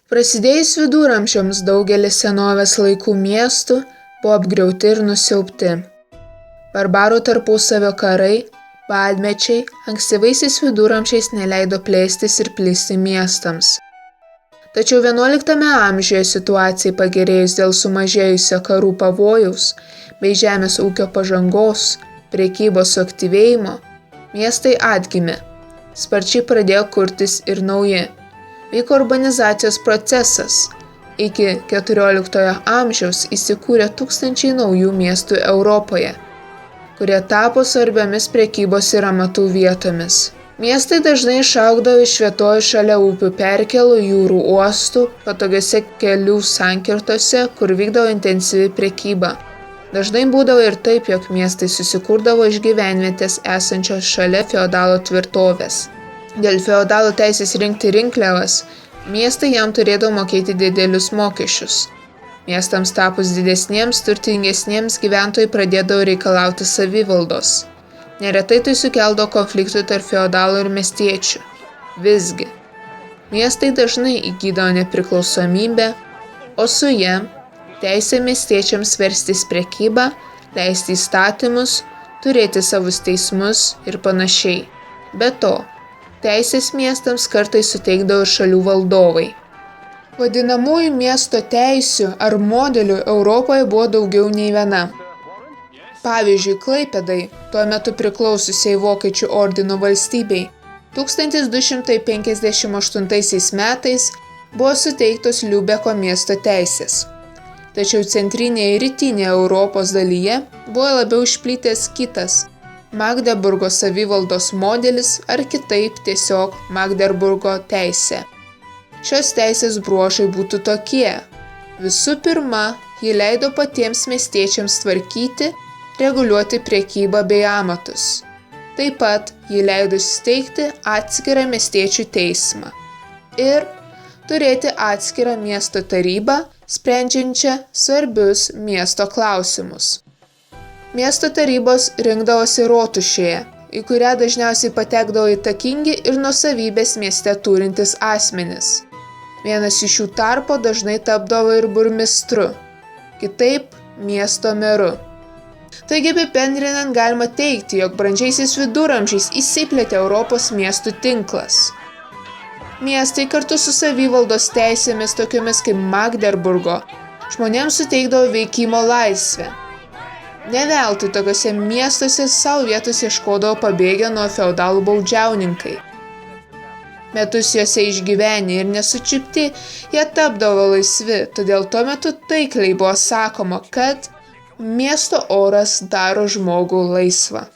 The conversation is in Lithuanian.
Prasidėjus viduramžiams daugelis senovės laikų miestų buvo apgriauti ir nusiaubti. Barbarų tarpusavio karai, badmečiai ankstyvaisiais viduramžiais neleido plėstis ir plisti miestams. Tačiau XI amžiuje situacijai pagerėjus dėl sumažėjusio karų pavojaus bei žemės ūkio pažangos, prekybos suaktyvėjimo, miestai atgimė. Sparčiai pradėjo kurtis ir nauji. Vyko urbanizacijos procesas. Iki XIV amžiaus įsikūrė tūkstančiai naujų miestų Europoje, kurie tapo svarbiomis prekybos ir amatų vietomis. Miestai dažnai išaugdavo iš vietovių šalia upių perkėlų, jūrų uostų, patogiose kelių sankirtose, kur vykdavo intensyvi prekyba. Dažnai būdavo ir taip, jog miestai susikurdavo iš gyvenvietės esančios šalia feodalo tvirtovės. Dėl feodalo teisės rinkti rinkliavas, miestai jam turėdavo mokėti didelius mokesčius. Miestams tapus didesniems, turtingesniems gyventojai pradėdavo reikalauti savivaldos. Neretai tai sukeldavo konfliktų tarp feodalų ir miestiečių. Visgi, miestai dažnai įgydavo nepriklausomybę, o su ja teisė miestiečiams verstis prekybą, leisti įstatymus, turėti savus teismus ir panašiai. Be to, teisės miestams kartais suteikdavo šalių valdovai. Vadinamųjų miesto teisių ar modelių Europoje buvo daugiau nei viena. Pavyzdžiui, Klaipėdai, tuo metu priklausiusiai Vokiečių ordino valstybei, 1258 metais buvo suteiktos Liubeko miesto teisės. Tačiau centrinėje ir rytinėje Europos dalyje buvo labiau išplitęs kitas Magdeburgo savivaldos modelis ar kitaip tiesiog Magdeburgo teisė. Šios teisės bruožai būtų tokie. Visų pirma, ji leido patiems miestiečiams tvarkyti, reguliuoti prekybą bei amatus. Taip pat ji leido steigti atskirą miestiečių teismą ir turėti atskirą miesto tarybą, sprendžiančią svarbius miesto klausimus. Miesto tarybos rinkdavosi rotušėje, į kurią dažniausiai patekdavo įtakingi ir nuosavybės mieste turintys asmenys. Vienas iš jų tarpo dažnai tapdavo ir burmistru, kitaip miesto meru. Taigi apibendrinant galima teigti, jog brandžiaisiais viduramžiais išsiplėtė Europos miestų tinklas. Miestai kartu su savivaldos teisėmis tokiomis kaip Magdeburgo žmonėms suteikdavo veikimo laisvę. Ne veltui tokiuose miestuose savo vietos ieškodavo pabėgę nuo feodalų baudžiauninkai. Metus juose išgyvenę ir nesučiupti, jie tapdavo laisvi, todėl tuo metu taikliai buvo sakoma, kad miesto oras daro žmogų laisvą.